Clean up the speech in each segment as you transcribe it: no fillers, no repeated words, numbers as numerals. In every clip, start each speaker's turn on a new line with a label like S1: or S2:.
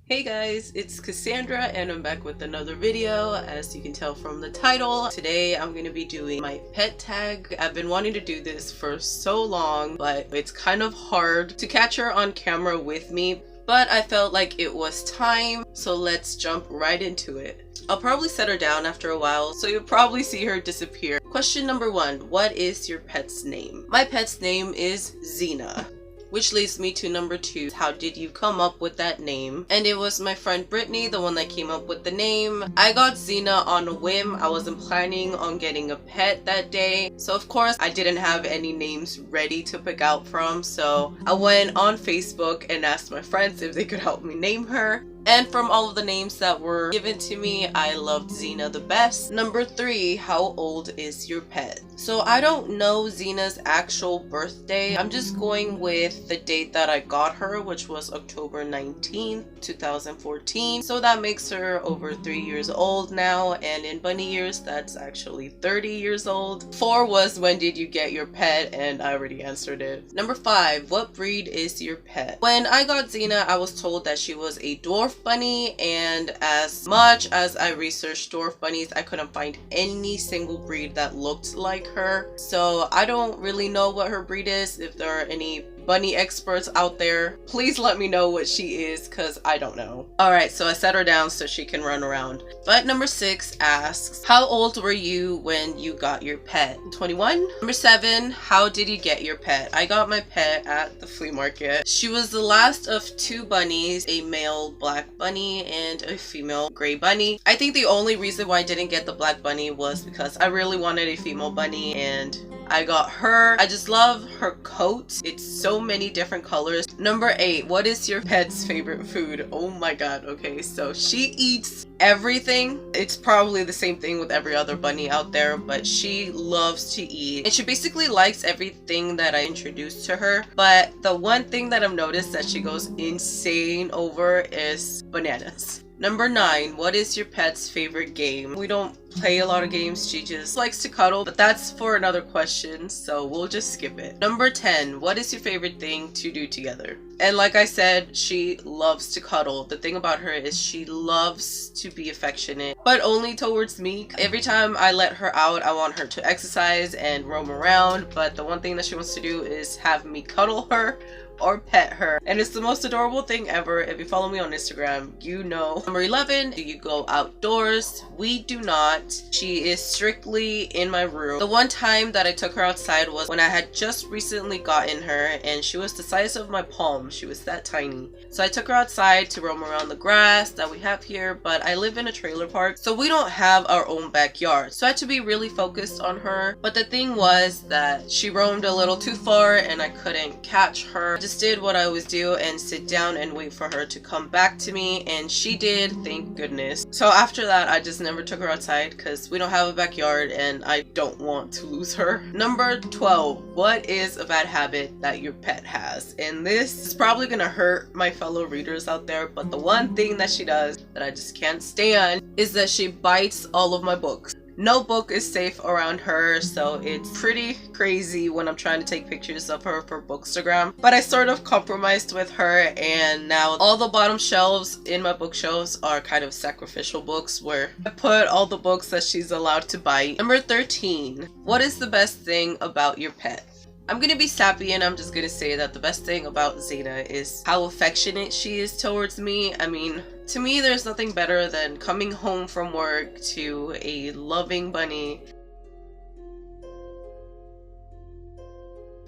S1: Hey guys, it's Cassandra and I'm back with another video. As you can tell from the title, today I'm going to be doing my pet tag. I've been wanting to do this for so long, but it's kind of hard to catch her on camera with me. But I felt like it was time, so let's jump right into it. I'll probably set her down after a while, so you'll probably see her disappear. Question number 1, what is your pet's name? My pet's name is Xena. Which leads me to number 2, how did you come up with that name? And it was my friend Brittany, the one that came up with the name. I got Xena on a whim. I wasn't planning on getting a pet that day. So of course I didn't have any names ready to pick out from. So I went on Facebook and asked my friends if they could help me name her. And from all of the names that were given to me, I loved Xena the best. Number 3, how old is your pet? So I don't know Xena's actual birthday. I'm just going with the date that I got her, which was October 19th, 2014. So that makes her over 3 years old now. And in bunny years, that's actually 30 years old. 4 was when did you get your pet? And I already answered it. Number 5, what breed is your pet? When I got Xena, I was told that she was a dwarf bunny, and as much as I researched dwarf bunnies, I couldn't find any single breed that looked like her. So I don't really know what her breed is. If there are any bunny experts out there, please let me know what she is, because I don't know. Alright, so I set her down so she can run around. But number 6 asks, how old were you when you got your pet? 21? Number 7, how did you get your pet? I got my pet at the flea market. She was the last of 2 bunnies, a male black bunny and a female gray bunny. I think the only reason why I didn't get the black bunny was because I really wanted a female bunny and I got her. I just love her coat. It's so many different colors. Number 8, what is your pet's favorite food? Oh my god, okay, so she eats everything. It's probably the same thing with every other bunny out there, but she loves to eat and she basically likes everything that I introduced to her. But the one thing that I've noticed that she goes insane over is bananas. Number 9, what is your pet's favorite game? We don't play a lot of games, she just likes to cuddle, but that's for another question, so we'll just skip it. Number 10, what is your favorite thing to do together? And like I said, she loves to cuddle. The thing about her is she loves to be affectionate, but only towards me. Every time I let her out, I want her to exercise and roam around, but the one thing that she wants to do is have me cuddle her or pet her, and it's the most adorable thing ever. If you follow me on Instagram, you know. Number 11, do you go outdoors? We do not. She is strictly in my room. The one time that I took her outside was when I had just recently gotten her and she was the size of my palm. She was that tiny. So I took her outside to roam around the grass that we have here, but I live in a trailer park, so we don't have our own backyard. So I had to be really focused on her. But the thing was that she roamed a little too far and I couldn't catch her. Just did what I always do and sit down and wait for her to come back to me, and she did, thank goodness. So after that, I just never took her outside because we don't have a backyard and I don't want to lose her. Number 12, what is a bad habit that your pet has? And this is probably gonna hurt my fellow readers out there, but the one thing that she does that I just can't stand is that she bites all of my books. No book is safe around her, so it's pretty crazy when I'm trying to take pictures of her for Bookstagram. But I sort of compromised with her, and now all the bottom shelves in my bookshelves are kind of sacrificial books where I put all the books that she's allowed to bite. Number 13, what is the best thing about your pet? I'm gonna be sappy and I'm just gonna say that the best thing about Xena is how affectionate she is towards me. I mean, to me, there's nothing better than coming home from work to a loving bunny.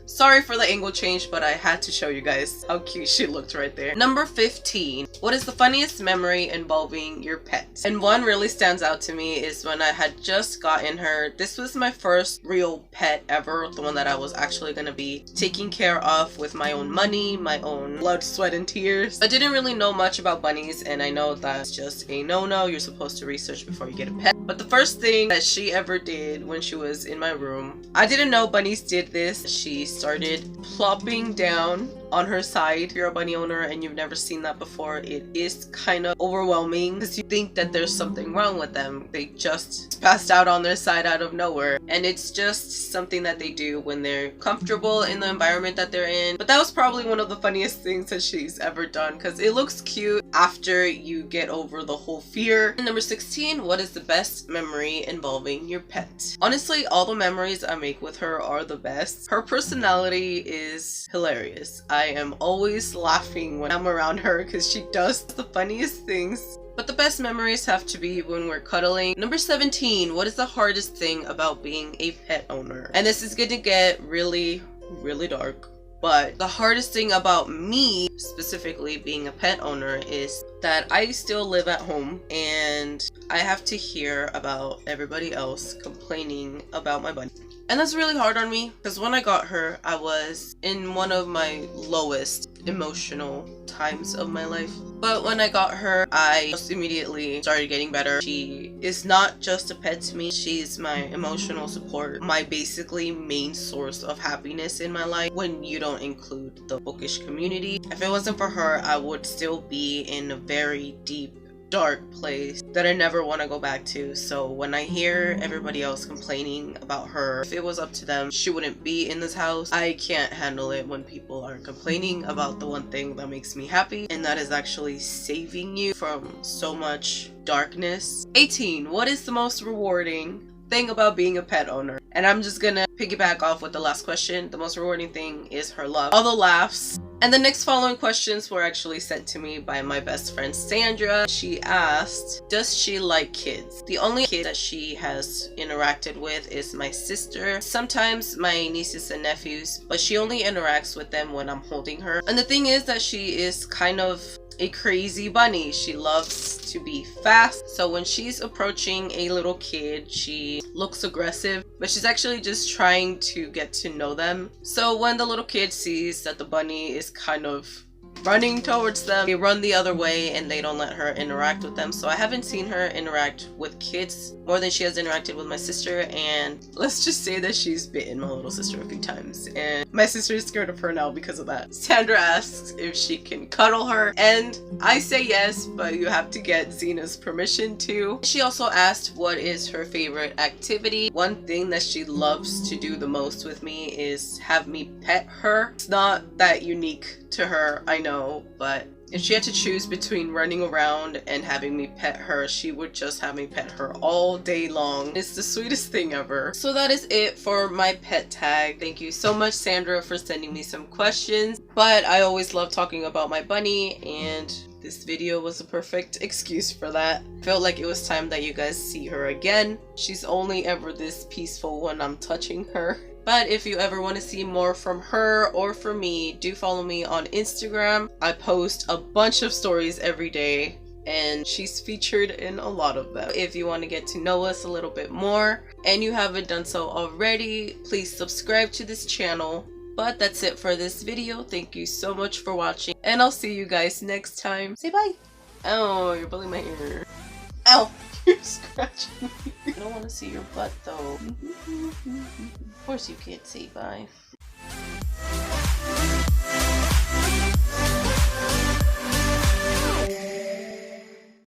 S1: Sorry for the angle change, but I had to show you guys how cute she looked right there. Number 15, what is the funniest memory involving your pet? And one really stands out to me is when I had just gotten her. This was my first real pet ever, the one that I was actually gonna be taking care of with my own money, my own blood, sweat, and tears. I didn't really know much about bunnies, and I know that's just a no-no. You're supposed to research before you get a pet. But the first thing that she ever did when she was in my room, I didn't know bunnies did this. She started plopping down on her side. If you're a bunny owner and you've never seen that before, it is kind of overwhelming because you think that there's something wrong with them. They just passed out on their side out of nowhere, and it's just something that they do when they're comfortable in the environment that they're in. But that was probably one of the funniest things that she's ever done because it looks cute after you get over the whole fear. Number 16, what is the best memory involving your pet? Honestly, all the memories I make with her are the best. Her personality is hilarious. I am always laughing when I'm around her because she does the funniest things. But the best memories have to be when we're cuddling. Number 17, what is the hardest thing about being a pet owner? And this is going to get really, really dark. But the hardest thing about me, specifically being a pet owner, is that I still live at home and I have to hear about everybody else complaining about my bunny. And that's really hard on me because when I got her, I was in one of my lowest emotional times of my life. But when I got her, I just immediately started getting better. She is not just a pet to me. She's my emotional support, my basically main source of happiness in my life when you don't include the bookish community. If it wasn't for her, I would still be in a very deep, dark place that I never want to go back to. So when I hear everybody else complaining about her, if it was up to them, she wouldn't be in this house. I can't handle it when people are complaining about the one thing that makes me happy, and that is actually saving you from so much darkness. 18, what is the most rewarding thing about being a pet owner? And I'm just gonna piggyback off with the last question. The most rewarding thing is her love, all the laughs. And the next following questions were actually sent to me by my best friend Sandra. She asked, does she like kids? The only kid that she has interacted with is my sister, sometimes my nieces and nephews, but she only interacts with them when I'm holding her. And the thing is that she is kind of a crazy bunny. She loves to be fast, so when she's approaching a little kid, she looks aggressive, but she's actually just trying to get to know them. So when the little kid sees that the bunny is kind of running towards them, they run the other way and they don't let her interact with them. So I haven't seen her interact with kids more than she has interacted with my sister, and let's just say that she's bitten my little sister a few times and my sister is scared of her now because of that. Sandra asks if she can cuddle her, and I say yes, but you have to get Zena's permission too. She also asked what is her favorite activity. One thing that she loves to do the most with me is have me pet her. It's not that unique to her, I know, but if she had to choose between running around and having me pet her, she would just have me pet her all day long. It's the sweetest thing ever. So that is it for my pet tag. Thank you so much, Sandra, for sending me some questions. But I always love talking about my bunny, and this video was a perfect excuse for that. Felt like it was time that you guys see her again. She's only ever this peaceful when I'm touching her. But if you ever want to see more from her or from me, do follow me on Instagram. I post a bunch of stories every day and she's featured in a lot of them. If you want to get to know us a little bit more and you haven't done so already, please subscribe to this channel. But that's it for this video. Thank you so much for watching, and I'll see you guys next time. Say bye. Oh, you're pulling my hair. Ow, you're scratching me. I don't want to see your butt though. Of course you can't say bye.